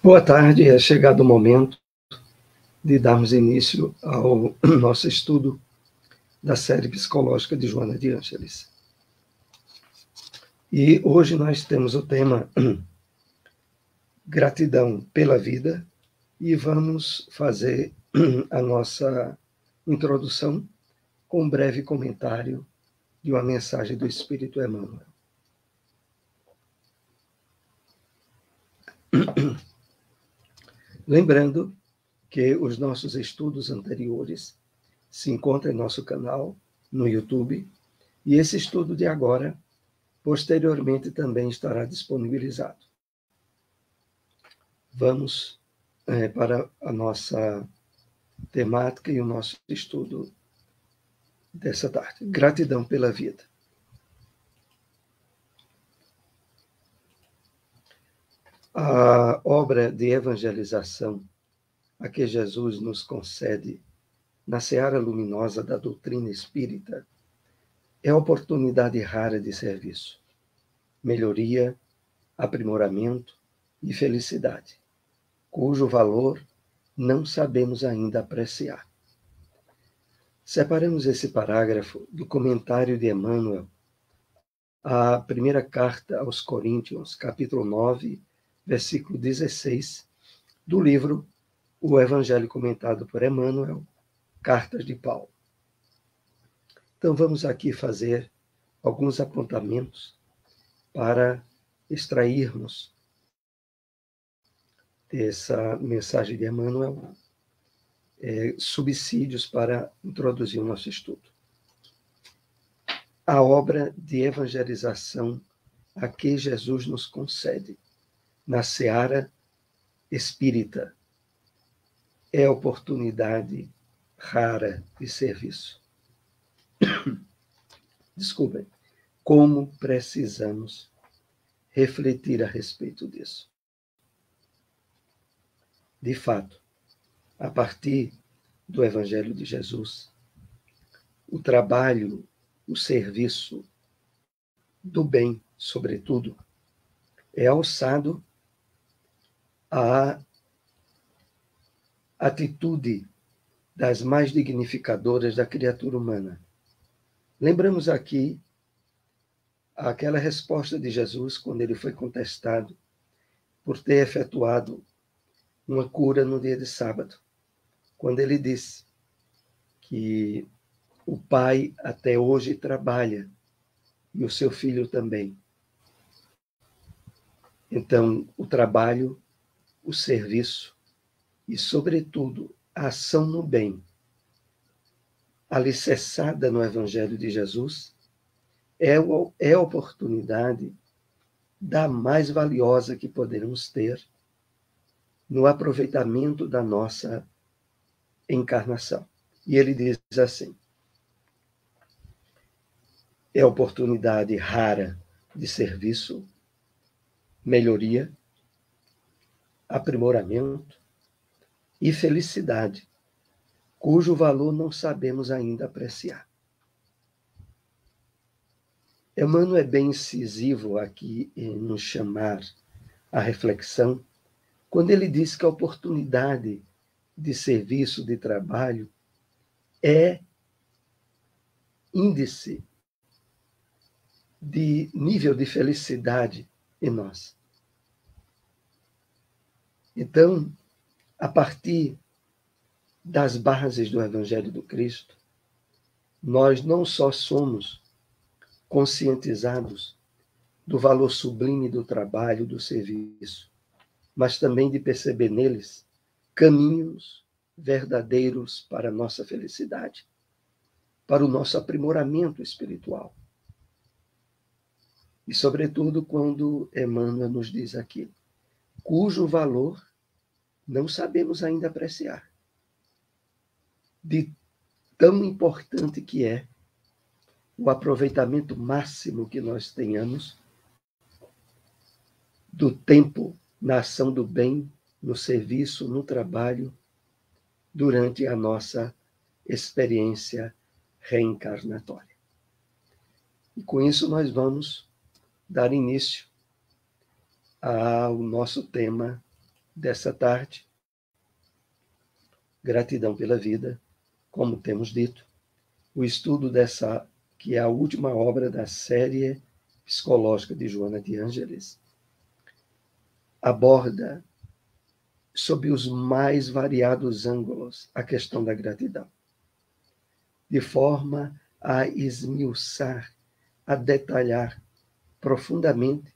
Boa tarde, é chegado o momento de darmos início ao nosso estudo da série psicológica de Joana de Ângeles. E hoje nós temos o tema Gratidão pela Vida e vamos fazer a nossa introdução com um breve comentário de uma mensagem do Espírito Emmanuel. Lembrando que os nossos estudos anteriores se encontram em nosso canal no YouTube e esse estudo de agora, posteriormente, também estará disponibilizado. Vamos para a nossa temática e o nosso estudo dessa tarde. Gratidão pela vida. A obra de evangelização a que Jesus nos concede na seara luminosa da doutrina espírita é a oportunidade rara de serviço, melhoria, aprimoramento e felicidade, cujo valor não sabemos ainda apreciar. Separamos esse parágrafo do comentário de Emmanuel à primeira carta aos Coríntios, capítulo 9, versículo 16, do livro O Evangelho comentado por Emmanuel, Cartas de Paulo. Então vamos aqui fazer alguns apontamentos para extrairmos dessa mensagem de Emmanuel subsídios para introduzir o nosso estudo. A obra de evangelização a que Jesus nos concede na seara espírita é oportunidade rara de serviço. Desculpem, como precisamos refletir a respeito disso. De fato, a partir do Evangelho de Jesus, o trabalho, o serviço do bem, sobretudo, é alçado à atitude das mais dignificadoras da criatura humana. Lembramos aqui aquela resposta de Jesus quando ele foi contestado por ter efetuado uma cura no dia de sábado, quando ele disse que o pai até hoje trabalha e o seu filho também. Então, o trabalho, o serviço e, sobretudo, a ação no bem, alicerçada no Evangelho de Jesus, é a oportunidade da mais valiosa que poderemos ter no aproveitamento da nossa encarnação. E ele diz assim: é a oportunidade rara de serviço, melhoria, aprimoramento e felicidade, cujo valor não sabemos ainda apreciar. Emmanuel é bem incisivo aqui em nos chamar à reflexão, quando ele diz que a oportunidade de serviço, de trabalho, é índice de nível de felicidade em nós. Então, a partir das bases do Evangelho do Cristo, nós não só somos conscientizados do valor sublime do trabalho, do serviço, mas também de perceber neles caminhos verdadeiros para a nossa felicidade, para o nosso aprimoramento espiritual. E, sobretudo, quando Emmanuel nos diz aqui, cujo valor não sabemos ainda apreciar, de tão importante que é o aproveitamento máximo que nós tenhamos do tempo na ação do bem, no serviço, no trabalho, durante a nossa experiência reencarnatória. E com isso nós vamos dar início ao nosso tema dessa tarde. Gratidão pela vida, como temos dito. O estudo dessa, que é a última obra da série psicológica de Joana de Ângeles, aborda, sob os mais variados ângulos, a questão da gratidão, de forma a esmiuçar, a detalhar profundamente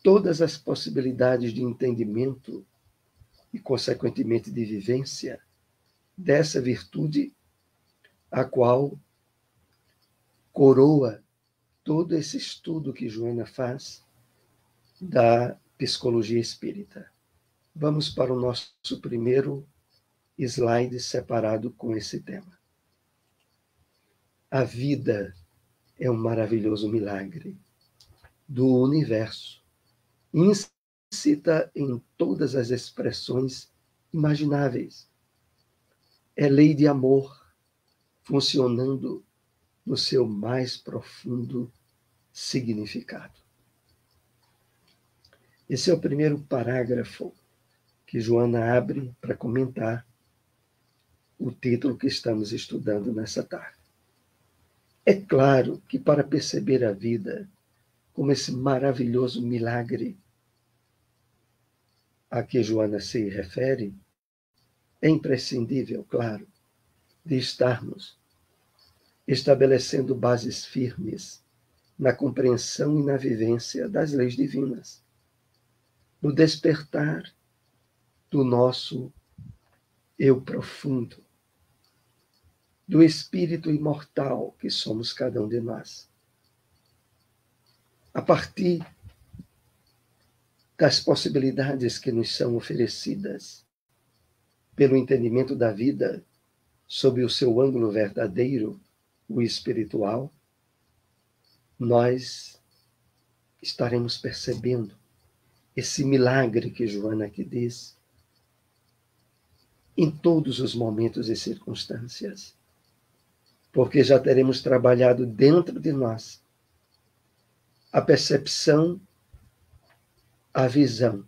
todas as possibilidades de entendimento e, consequentemente, de vivência dessa virtude, a qual coroa todo esse estudo que Joana faz da psicologia espírita. Vamos para o nosso primeiro slide separado com esse tema. A vida é um maravilhoso milagre do universo, íncita em todas as expressões imagináveis. É lei de amor, funcionando no seu mais profundo significado. Esse é o primeiro parágrafo que Joana abre para comentar o título que estamos estudando nessa tarde. É claro que para perceber a vida como esse maravilhoso milagre a que Joana se refere, é imprescindível, claro, de estarmos estabelecendo bases firmes na compreensão e na vivência das leis divinas, no despertar do nosso eu profundo, do espírito imortal que somos cada um de nós. A partir das possibilidades que nos são oferecidas pelo entendimento da vida sob o seu ângulo verdadeiro, o espiritual, nós estaremos percebendo esse milagre que Joana aqui diz em todos os momentos e circunstâncias, porque já teremos trabalhado dentro de nós a percepção, a visão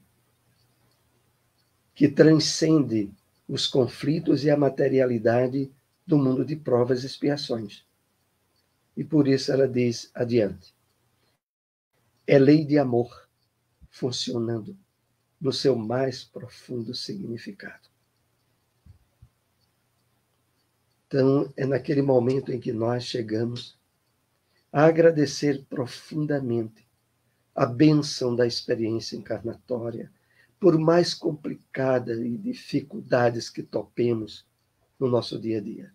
que transcende os conflitos e a materialidade do mundo de provas e expiações. E por isso ela diz adiante: é lei de amor funcionando no seu mais profundo significado. Então, é naquele momento em que nós chegamos a agradecer profundamente a bênção da experiência encarnatória, por mais complicada e dificuldades que topemos no nosso dia a dia.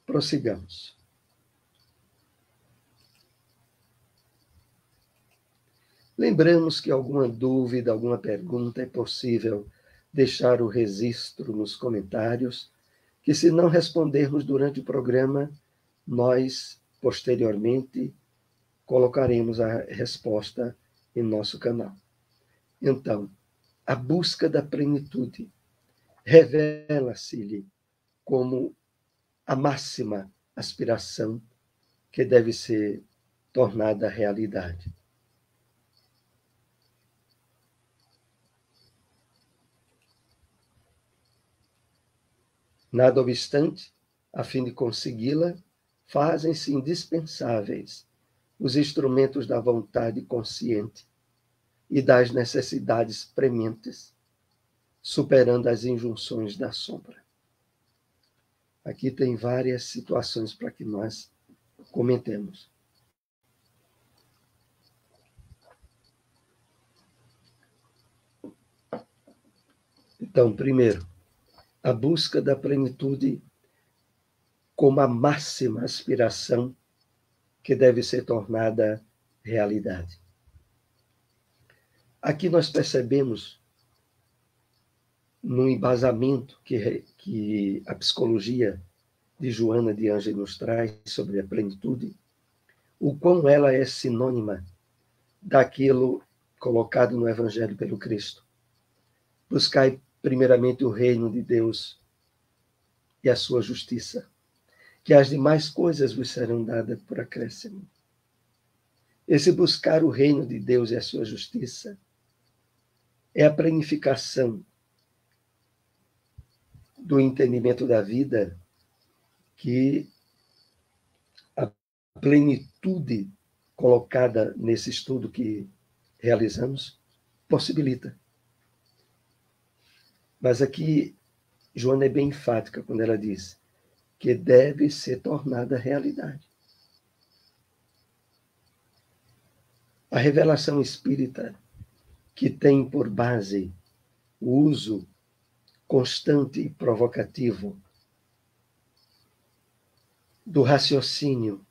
Prossigamos. Lembramos que alguma dúvida, alguma pergunta é possível deixar o registro nos comentários, que se não respondermos durante o programa, nós, posteriormente, colocaremos a resposta em nosso canal. Então, a busca da plenitude revela-se-lhe como a máxima aspiração que deve ser tornada realidade. Nada obstante, a fim de consegui-la, fazem-se indispensáveis os instrumentos da vontade consciente e das necessidades prementes, superando as injunções da sombra. Aqui tem várias situações para que nós comentemos. Então, primeiro, a busca da plenitude como a máxima aspiração que deve ser tornada realidade. Aqui nós percebemos, no embasamento que a psicologia de Joana de Ângeles nos traz sobre a plenitude, o quão ela é sinônima daquilo colocado no Evangelho pelo Cristo. Buscai primeiramente o reino de Deus e a sua justiça, que as demais coisas vos serão dadas por acréscimo. Esse buscar o reino de Deus e a sua justiça é a planificação do entendimento da vida que a plenitude colocada nesse estudo que realizamos possibilita. Mas aqui Joana é bem enfática quando ela diz que deve ser tornada realidade. A revelação espírita, que tem por base o uso constante e provocativo do raciocínio,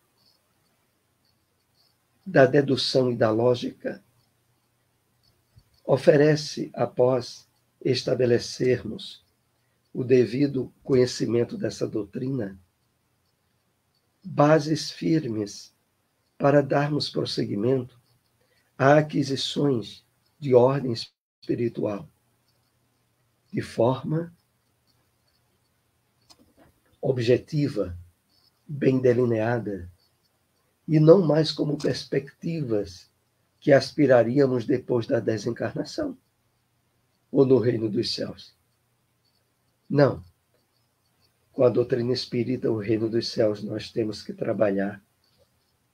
da dedução e da lógica, oferece, após estabelecermos o devido conhecimento dessa doutrina, bases firmes para darmos prosseguimento a aquisições de ordem espiritual, de forma objetiva, bem delineada, e não mais como perspectivas que aspiraríamos depois da desencarnação ou no reino dos céus. Não. Com a doutrina espírita, o reino dos céus, nós temos que trabalhar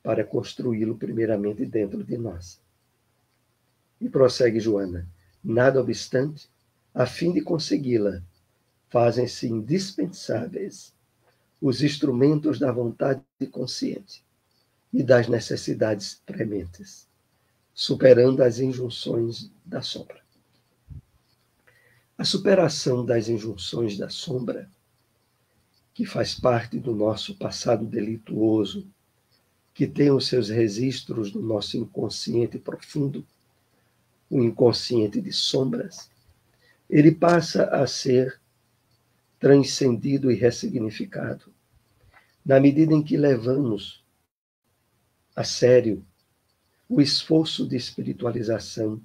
para construí-lo primeiramente dentro de nós. E prossegue Joana: nada obstante, a fim de consegui-la, fazem-se indispensáveis os instrumentos da vontade consciente e das necessidades prementes, superando as injunções da sombra. A superação das injunções da sombra, que faz parte do nosso passado delituoso, que tem os seus registros no nosso inconsciente profundo, o inconsciente de sombras, ele passa a ser transcendido e ressignificado na medida em que levamos a sério o esforço de espiritualização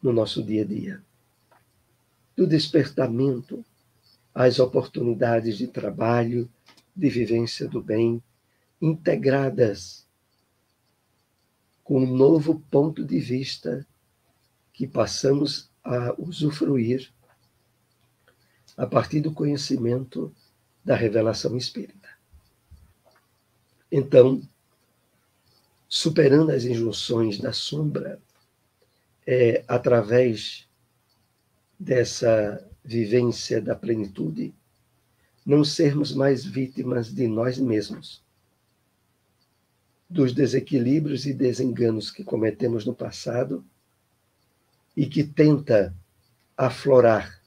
no nosso dia a dia, do despertamento às oportunidades de trabalho, de vivência do bem, integradas com um novo ponto de vista que passamos a usufruir a partir do conhecimento da revelação espírita. Então, superando as injunções da sombra, através dessa vivência da plenitude, não sermos mais vítimas de nós mesmos, dos desequilíbrios e desenganos que cometemos no passado e que tenta aflorar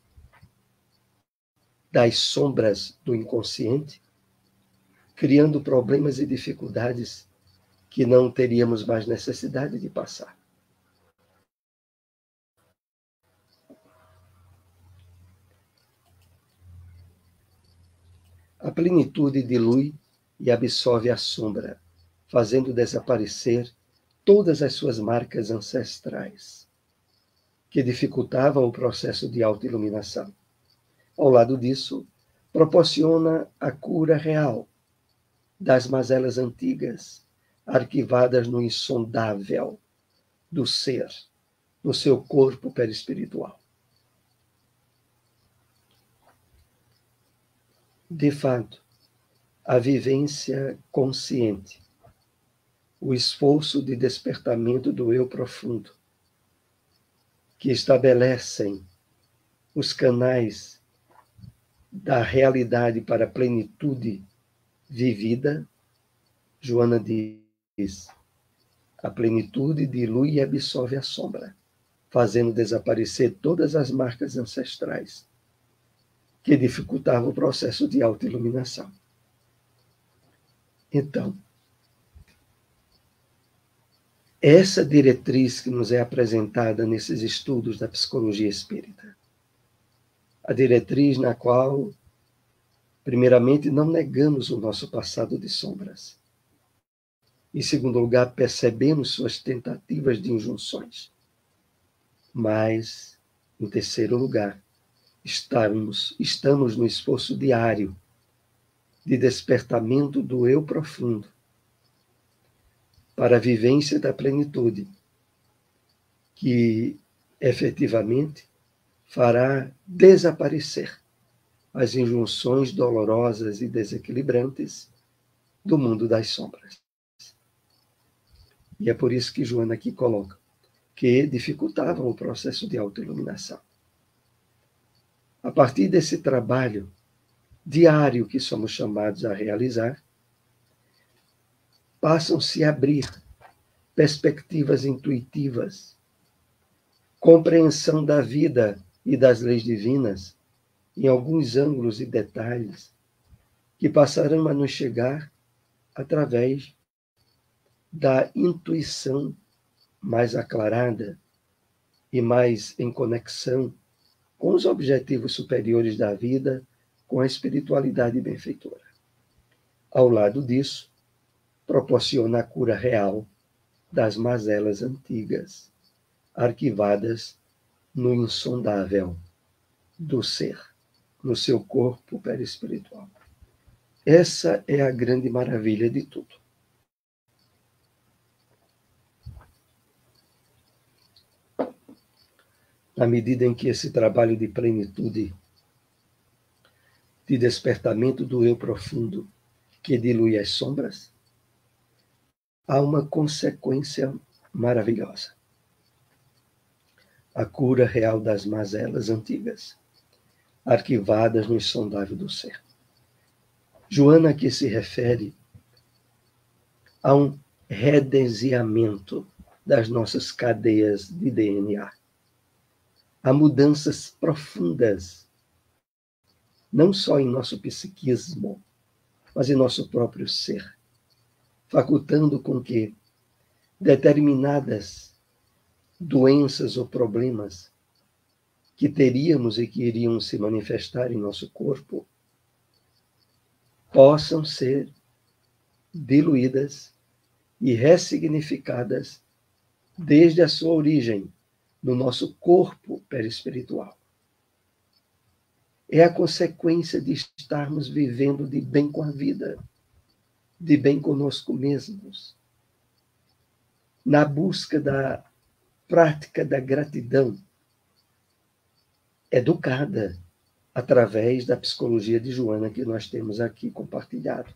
das sombras do inconsciente, criando problemas e dificuldades que não teríamos mais necessidade de passar. A plenitude dilui e absorve a sombra, fazendo desaparecer todas as suas marcas ancestrais, que dificultavam o processo de autoiluminação. Ao lado disso, proporciona a cura real das mazelas antigas, arquivadas no insondável do ser, no seu corpo perispiritual. De fato, a vivência consciente, o esforço de despertamento do eu profundo, que estabelecem os canais da realidade para a plenitude vivida, Joana diz, a plenitude dilui e absorve a sombra, fazendo desaparecer todas as marcas ancestrais que dificultavam o processo de autoiluminação. Então, essa diretriz que nos é apresentada nesses estudos da psicologia espírita, a diretriz na qual, primeiramente, não negamos o nosso passado de sombras. Em segundo lugar, percebemos suas tentativas de injunções. Mas, em terceiro lugar, estamos no esforço diário de despertamento do eu profundo, para a vivência da plenitude, que efetivamente fará desaparecer as injunções dolorosas e desequilibrantes do mundo das sombras. E é por isso que Joana aqui coloca que dificultavam o processo de autoiluminação. A partir desse trabalho diário que somos chamados a realizar, passam-se a abrir perspectivas intuitivas, compreensão da vida e das leis divinas em alguns ângulos e detalhes que passarão a nos chegar através da intuição mais aclarada e mais em conexão com os objetivos superiores da vida, com a espiritualidade benfeitora. Ao lado disso, proporciona a cura real das mazelas antigas, arquivadas no insondável do ser, no seu corpo perispiritual. Essa é a grande maravilha de tudo. Na medida em que esse trabalho de plenitude, de despertamento do eu profundo, que dilui as sombras, há uma consequência maravilhosa. A cura real das mazelas antigas, arquivadas no insondável do ser. Joana aqui se refere a um redesenhamento das nossas cadeias de DNA. Há mudanças profundas, não só em nosso psiquismo, mas em nosso próprio ser, facultando com que determinadas doenças ou problemas que teríamos e que iriam se manifestar em nosso corpo possam ser diluídas e ressignificadas desde a sua origem no nosso corpo perispiritual. É a consequência de estarmos vivendo de bem com a vida, de bem conosco mesmos, na busca da prática da gratidão, educada através da psicologia de Joana que nós temos aqui compartilhado.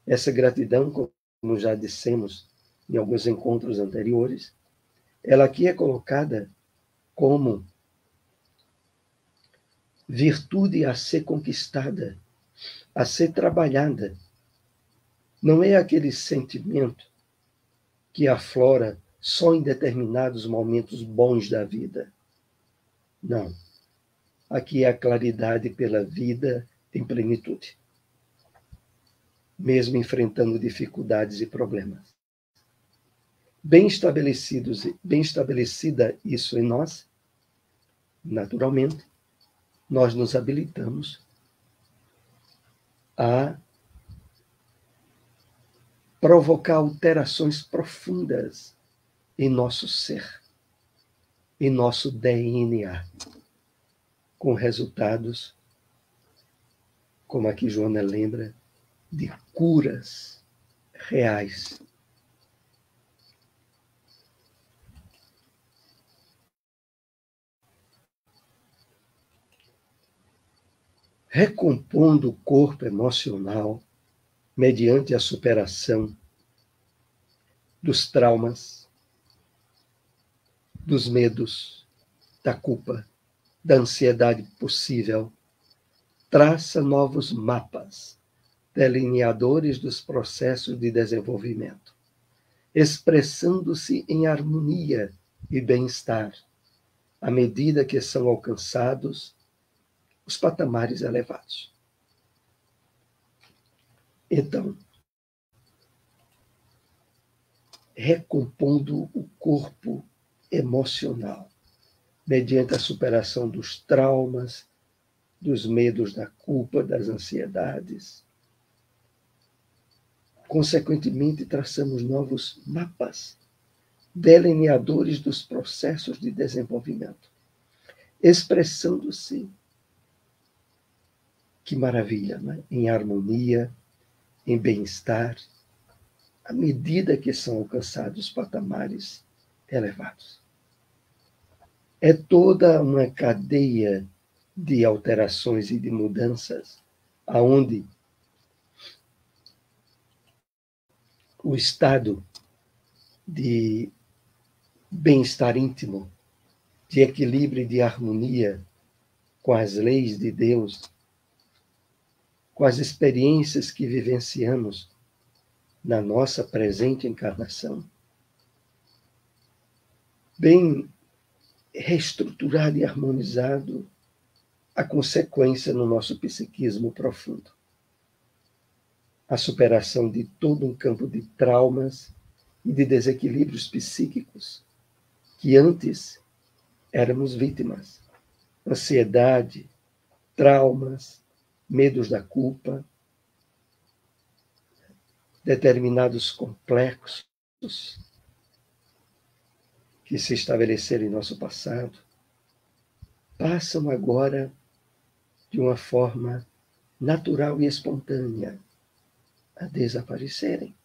Essa gratidão, como já dissemos em alguns encontros anteriores, ela aqui é colocada como virtude a ser conquistada, a ser trabalhada. Não é aquele sentimento que aflora só em determinados momentos bons da vida. Não. Aqui é a claridade pela vida em plenitude, mesmo enfrentando dificuldades e problemas. Bem estabelecida isso em nós, naturalmente, nós nos habilitamos a provocar alterações profundas em nosso ser, em nosso DNA, com resultados, como aqui Joana lembra, de curas reais. Recompondo o corpo emocional mediante a superação dos traumas, dos medos, da culpa, da ansiedade possível, traça novos mapas, delineadores dos processos de desenvolvimento, expressando-se em harmonia e bem-estar, à medida que são alcançados os patamares elevados. Então, recompondo o corpo emocional, mediante a superação dos traumas, dos medos da culpa, das ansiedades. Consequentemente, traçamos novos mapas, delineadores dos processos de desenvolvimento, expressando-se, que maravilha, né? Em harmonia, em bem-estar, à medida que são alcançados patamares elevados. É toda uma cadeia de alterações e de mudanças, aonde o estado de bem-estar íntimo, de equilíbrio e de harmonia com as leis de Deus, com as experiências que vivenciamos na nossa presente encarnação, bem reestruturado e harmonizado, a consequência no nosso psiquismo profundo. A superação de todo um campo de traumas e de desequilíbrios psíquicos que antes éramos vítimas. Ansiedade, traumas, medos da culpa, determinados complexos que se estabeleceram em nosso passado, passam agora de uma forma natural e espontânea a desaparecerem,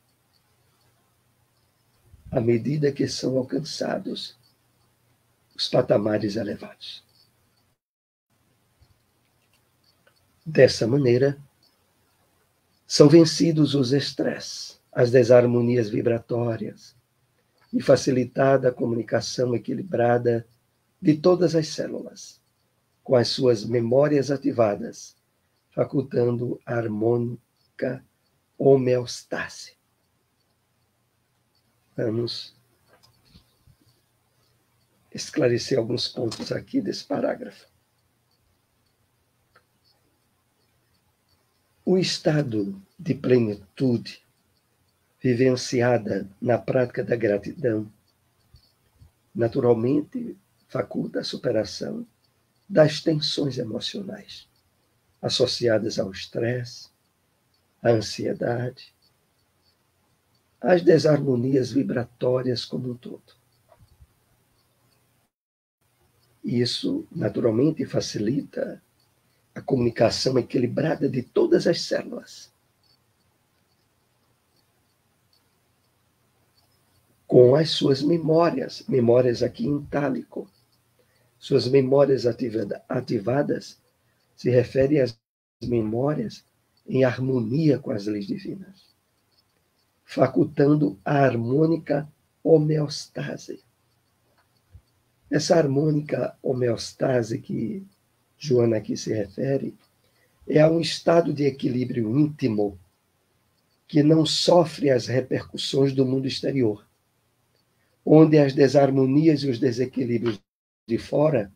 à medida que são alcançados os patamares elevados. Dessa maneira, são vencidos os estresses, as desarmonias vibratórias e facilitada a comunicação equilibrada de todas as células, com as suas memórias ativadas, facultando a harmônica homeostase. Vamos esclarecer alguns pontos aqui desse parágrafo. O estado de plenitude vivenciada na prática da gratidão, naturalmente faculta a superação das tensões emocionais associadas ao estresse, à ansiedade, às desarmonias vibratórias como um todo. Isso, naturalmente, facilita a comunicação equilibrada de todas as células, com as suas memórias aqui em itálico. Suas memórias ativadas se refere às memórias em harmonia com as leis divinas, facultando a harmônica homeostase. Essa harmônica homeostase que Joana aqui se refere é a um estado de equilíbrio íntimo que não sofre as repercussões do mundo exterior, onde as desarmonias e os desequilíbrios de fora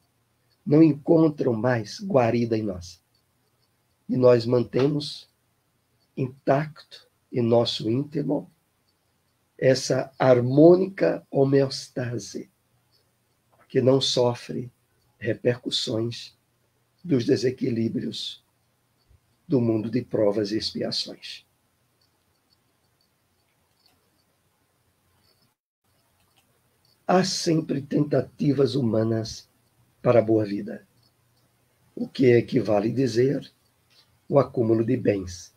não encontram mais guarida em nós. E nós mantemos intacto em nosso íntimo essa harmônica homeostase, que não sofre repercussões dos desequilíbrios do mundo de provas e expiações. Há sempre tentativas humanas para a boa vida, o que equivale a dizer o acúmulo de bens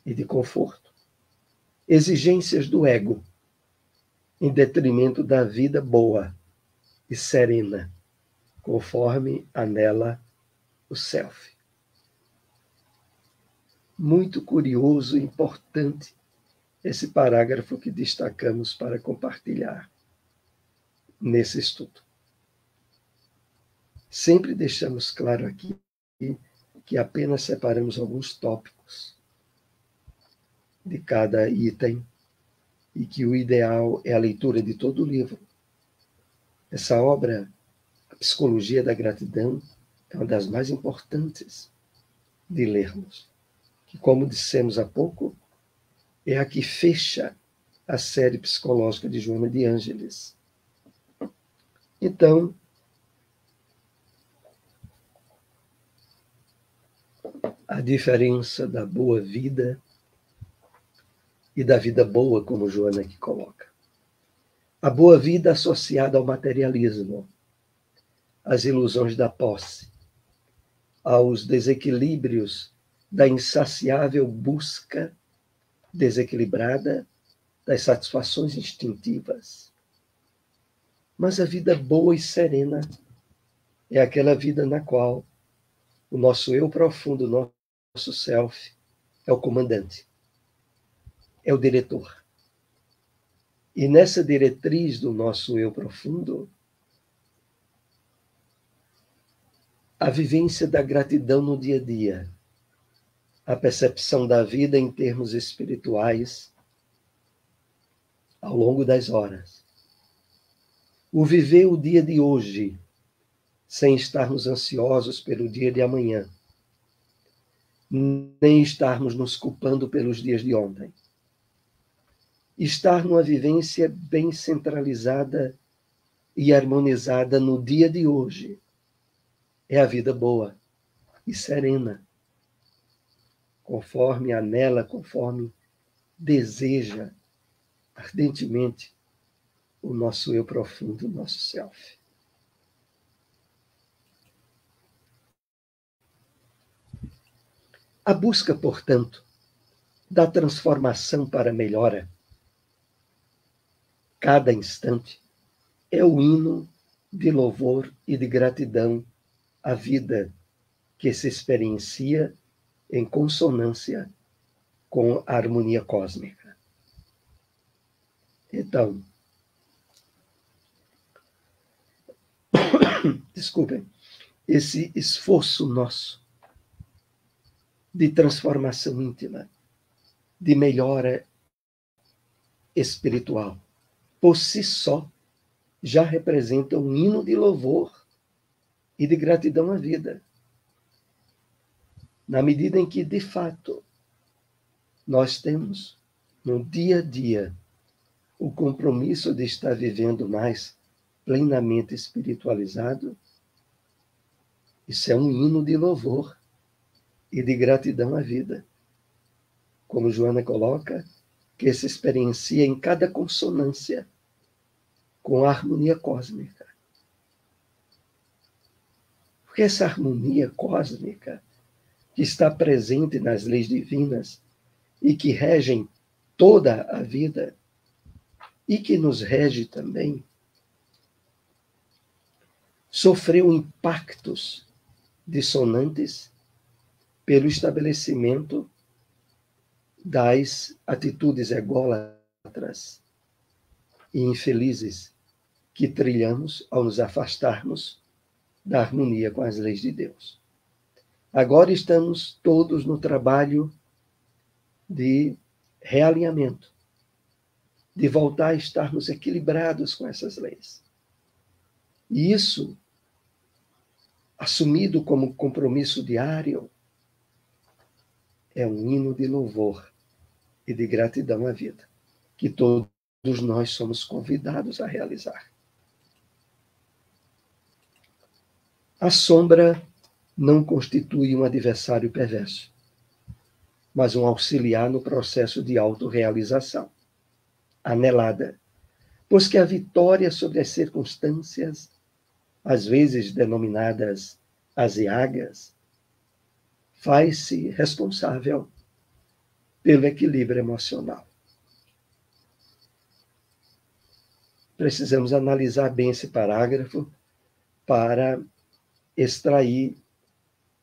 e de conforto, exigências do ego, em detrimento da vida boa e serena, conforme anela o self. Muito curioso e importante esse parágrafo que destacamos para compartilhar nesse estudo. Sempre deixamos claro aqui que apenas separamos alguns tópicos de cada item e que o ideal é a leitura de todo o livro. Essa obra, A Psicologia da Gratidão, é uma das mais importantes de lermos, que, como dissemos há pouco, é a que fecha a série psicológica de Joana de Ângeles. Então, a diferença da boa vida e da vida boa, como Joana aqui coloca. A boa vida associada ao materialismo, às ilusões da posse, aos desequilíbrios da insaciável busca desequilibrada das satisfações instintivas. Mas a vida boa e serena é aquela vida na qual o nosso eu profundo, o nosso self, é o comandante, é o diretor. E nessa diretriz do nosso eu profundo, a vivência da gratidão no dia a dia, a percepção da vida em termos espirituais ao longo das horas, o viver o dia de hoje, sem estarmos ansiosos pelo dia de amanhã, nem estarmos nos culpando pelos dias de ontem. Estar numa vivência bem centralizada e harmonizada no dia de hoje é a vida boa e serena, conforme anela, conforme deseja ardentemente o nosso eu profundo, o nosso self. A busca, portanto, da transformação para a melhora, cada instante, é o hino de louvor e de gratidão à vida que se experiencia em consonância com a harmonia cósmica. Então, desculpem, esse esforço nosso de transformação íntima, de melhora espiritual, por si só, já representa um hino de louvor e de gratidão à vida. Na medida em que, de fato, nós temos, no dia a dia, o compromisso de estar vivendo mais plenamente espiritualizado, isso é um hino de louvor e de gratidão à vida. Como Joana coloca, que se experiencia em cada consonância com a harmonia cósmica. Porque essa harmonia cósmica que está presente nas leis divinas e que regem toda a vida e que nos rege também, sofreu impactos dissonantes pelo estabelecimento das atitudes ególatras e infelizes que trilhamos ao nos afastarmos da harmonia com as leis de Deus. Agora estamos todos no trabalho de realinhamento, de voltar a estarmos equilibrados com essas leis. E isso, assumido como compromisso diário, é um hino de louvor e de gratidão à vida, que todos nós somos convidados a realizar. A sombra não constitui um adversário perverso, mas um auxiliar no processo de autorrealização, anelada, pois que a vitória sobre as circunstâncias, às vezes denominadas aziagas, faz-se responsável pelo equilíbrio emocional. Precisamos analisar bem esse parágrafo para extrair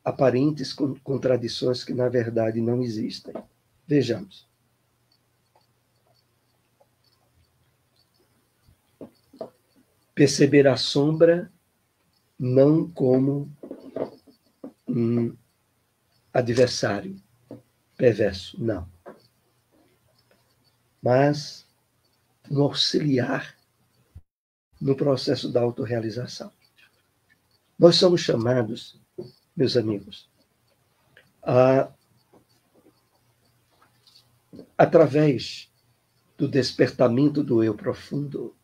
aparentes contradições que, na verdade, não existem. Vejamos. Perceber a sombra não como um adversário perverso, não. Mas um auxiliar no processo da autorrealização. Nós somos chamados, meus amigos, através do despertamento do eu profundo,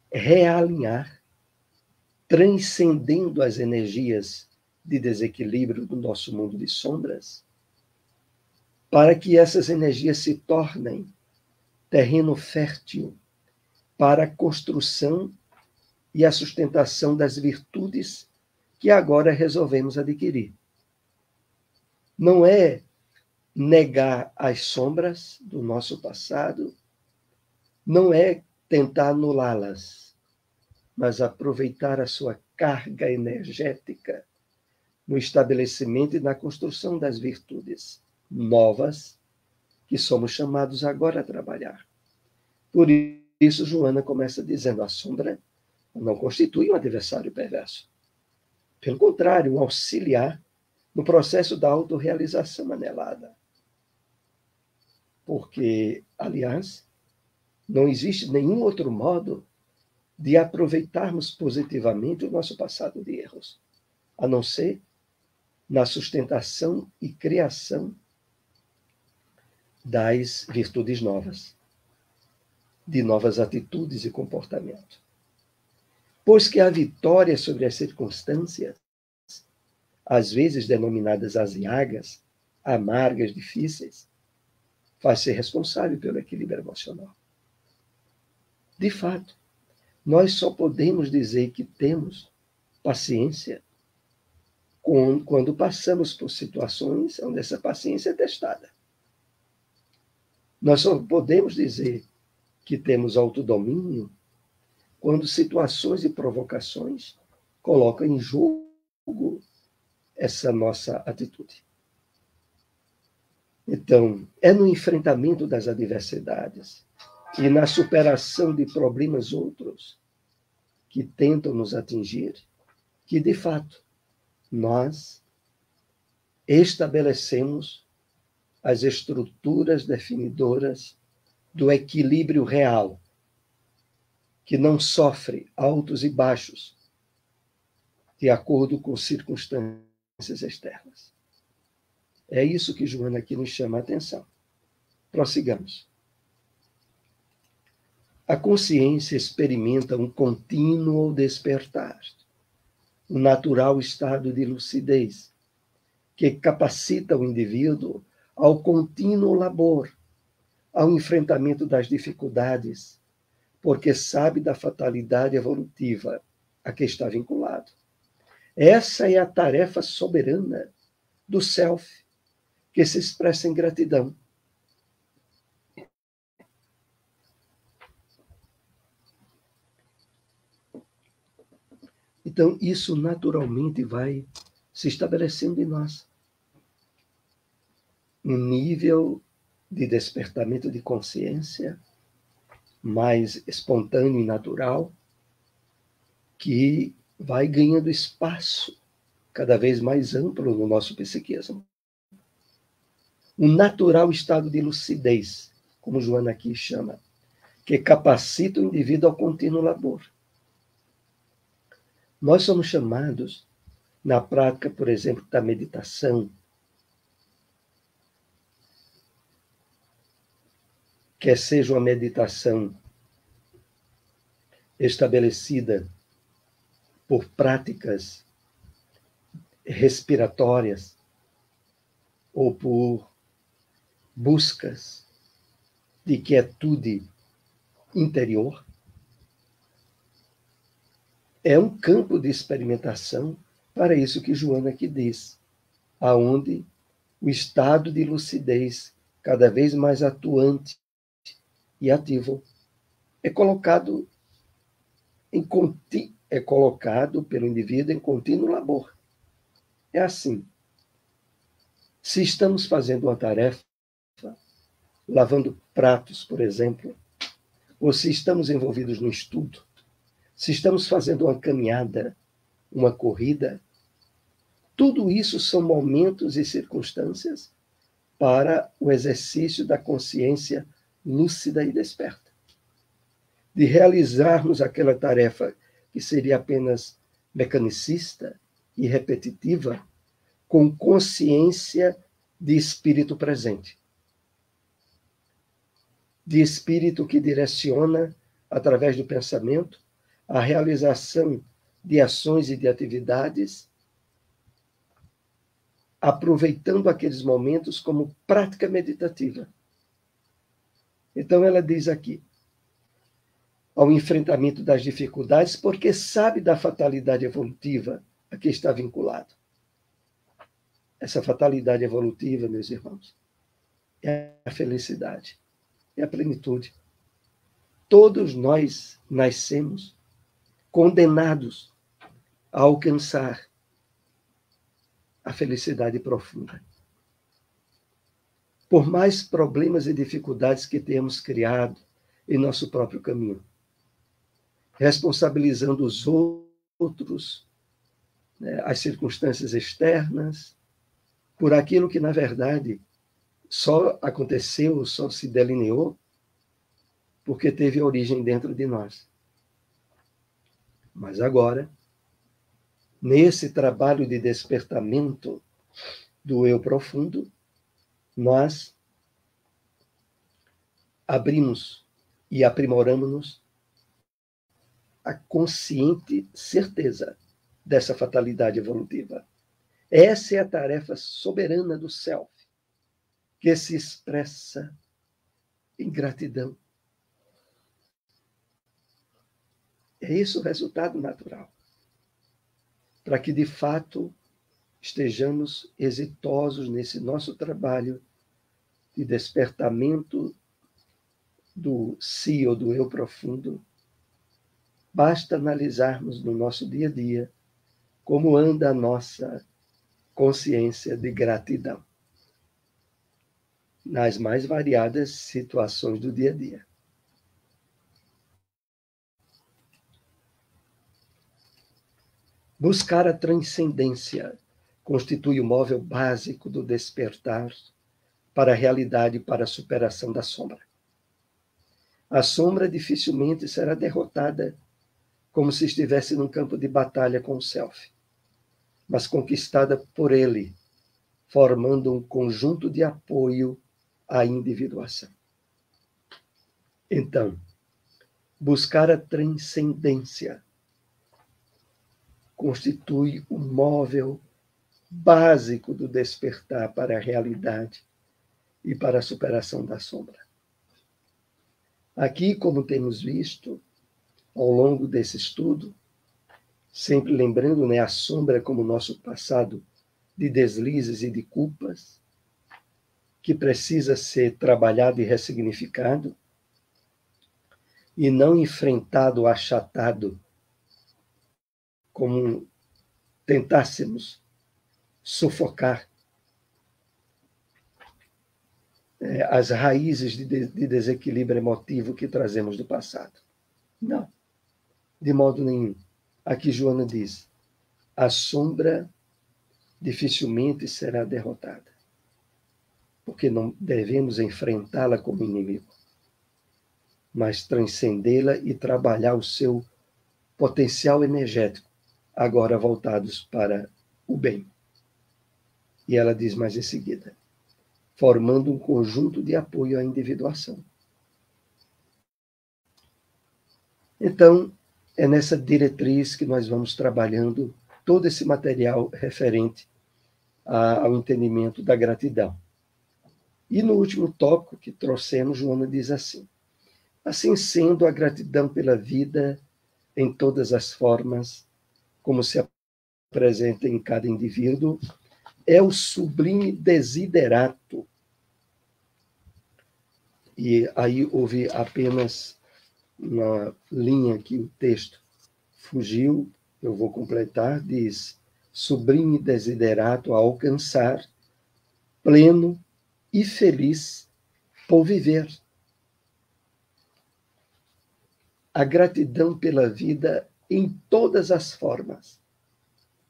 realinhar, transcendendo as energias de desequilíbrio do nosso mundo de sombras, para que essas energias se tornem terreno fértil para a construção e a sustentação das virtudes que agora resolvemos adquirir. Não é negar as sombras do nosso passado, não é tentar anulá-las, mas aproveitar a sua carga energética no estabelecimento e na construção das virtudes novas que somos chamados agora a trabalhar. Por isso, Joana começa dizendo: a sombra não constitui um adversário perverso. Pelo contrário, um auxiliar no processo da autorrealização anelada. Porque, aliás, não existe nenhum outro modo de aproveitarmos positivamente o nosso passado de erros, a não ser na sustentação e criação das virtudes novas, de novas atitudes e comportamento. Pois que a vitória sobre as circunstâncias, às vezes denominadas aziagas, amargas, difíceis, faz ser responsável pelo equilíbrio emocional. De fato, nós só podemos dizer que temos paciência quando passamos por situações onde essa paciência é testada. Nós só podemos dizer que temos autodomínio quando situações e provocações colocam em jogo essa nossa atitude. Então, é no enfrentamento das adversidades e na superação de problemas outros que tentam nos atingir que, de fato, nós estabelecemos as estruturas definidoras do equilíbrio real, que não sofre altos e baixos de acordo com circunstâncias externas. É isso que Joana aqui nos chama a atenção. Prossigamos. A consciência experimenta um contínuo despertar, um natural estado de lucidez, que capacita o indivíduo ao contínuo labor, ao enfrentamento das dificuldades, porque sabe da fatalidade evolutiva a que está vinculado. Essa é a tarefa soberana do self, que se expressa em gratidão. Então, isso naturalmente vai se estabelecendo em nós. Um nível de despertamento de consciência mais espontâneo e natural, que vai ganhando espaço cada vez mais amplo no nosso psiquismo. Um natural estado de lucidez, como Joana aqui chama, que capacita o indivíduo ao contínuo labor. Nós somos chamados, na prática, por exemplo, da meditação, quer seja uma meditação estabelecida por práticas respiratórias ou por buscas de quietude interior, é um campo de experimentação para isso que Joana aqui diz, aonde o estado de lucidez cada vez mais atuante e ativo é colocado pelo indivíduo em contínuo labor. É assim. Se estamos fazendo uma tarefa, lavando pratos, por exemplo, ou se estamos envolvidos no estudo, se estamos fazendo uma caminhada, uma corrida, tudo isso são momentos e circunstâncias para o exercício da consciência lúcida e desperta. De realizarmos aquela tarefa que seria apenas mecanicista e repetitiva, com consciência de espírito presente. De espírito que direciona, através do pensamento, a realização de ações e de atividades, aproveitando aqueles momentos como prática meditativa. Então ela diz aqui, ao enfrentamento das dificuldades, porque sabe da fatalidade evolutiva a que está vinculado. Essa fatalidade evolutiva, meus irmãos, é a felicidade, é a plenitude. todos nós nascemos condenados a alcançar a felicidade profunda. Por mais problemas e dificuldades que tenhamos criado em nosso próprio caminho, responsabilizando os outros, né, as circunstâncias externas, por aquilo que, na verdade, só aconteceu, só se delineou, porque teve origem dentro de nós. Mas agora, nesse trabalho de despertamento do eu profundo, nós abrimos e aprimoramos-nos a consciente certeza dessa fatalidade evolutiva. Essa é a tarefa soberana do Self, que se expressa em gratidão. É isso o resultado natural. Para que, de fato, estejamos exitosos nesse nosso trabalho de despertamento do si ou do eu profundo, basta analisarmos no nosso dia a dia como anda a nossa consciência de gratidão nas mais variadas situações do dia a dia. Buscar a transcendência constitui o móvel básico do despertar para a realidade e para a superação da sombra. A sombra dificilmente será derrotada como se estivesse num campo de batalha com o Self, mas conquistada por ele, formando um conjunto de apoio à individuação. Então, buscar a transcendência constitui o móvel básico do despertar para a realidade e para a superação da sombra. Aqui, como temos visto ao longo desse estudo, sempre lembrando, né, a sombra como nosso passado de deslizes e de culpas, que precisa ser trabalhado e ressignificado, e não enfrentado, achatado, como tentássemos sufocar as raízes de desequilíbrio emotivo que trazemos do passado. Não, de modo nenhum. Aqui Joana diz, a sombra dificilmente será derrotada, porque não devemos enfrentá-la como inimigo, mas transcendê-la e trabalhar o seu potencial energético, agora voltados para o bem. E ela diz mais em seguida, formando um conjunto de apoio à individuação. Então, é nessa diretriz que nós vamos trabalhando todo esse material referente ao entendimento da gratidão. E no último tópico que trouxemos, Joana diz assim, assim sendo, a gratidão pela vida em todas as formas, como se apresenta em cada indivíduo, é o sublime desiderato. E aí houve apenas uma linha que o texto fugiu, eu vou completar, diz, sublime desiderato a alcançar, pleno e feliz por viver. A gratidão pela vida em todas as formas,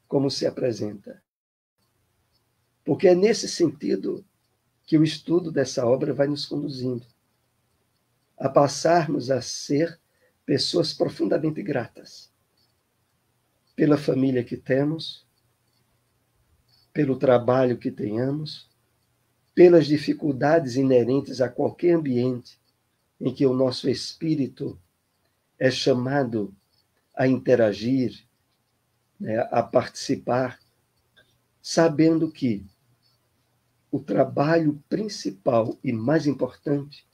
como se apresenta. Porque é nesse sentido que o estudo dessa obra vai nos conduzindo a passarmos a ser pessoas profundamente gratas pela família que temos, pelo trabalho que tenhamos, pelas dificuldades inerentes a qualquer ambiente em que o nosso espírito é chamado a interagir, né, a participar, sabendo que o trabalho principal e mais importante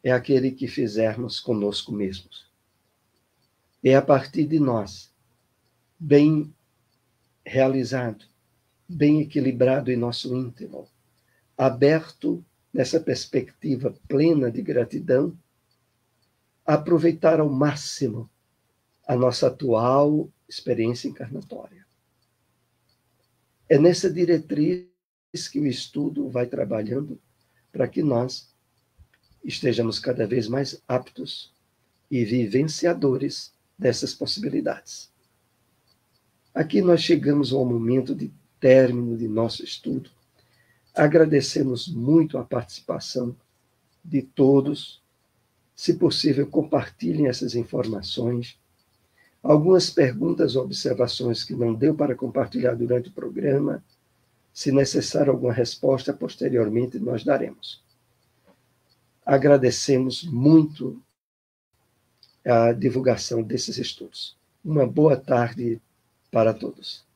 é aquele que fizermos conosco mesmos. É a partir de nós, bem realizado, bem equilibrado em nosso íntimo, aberto nessa perspectiva plena de gratidão, aproveitar ao máximo a nossa atual experiência encarnatória. É nessa diretriz que o estudo vai trabalhando para que nós estejamos cada vez mais aptos e vivenciadores dessas possibilidades. Aqui nós chegamos ao momento de término de nosso estudo. Agradecemos muito a participação de todos. Se possível, compartilhem essas informações. Algumas perguntas ou observações que não deu para compartilhar durante o programa, se necessário alguma resposta, posteriormente nós daremos. Agradecemos muito a divulgação desses estudos. Uma boa tarde para todos.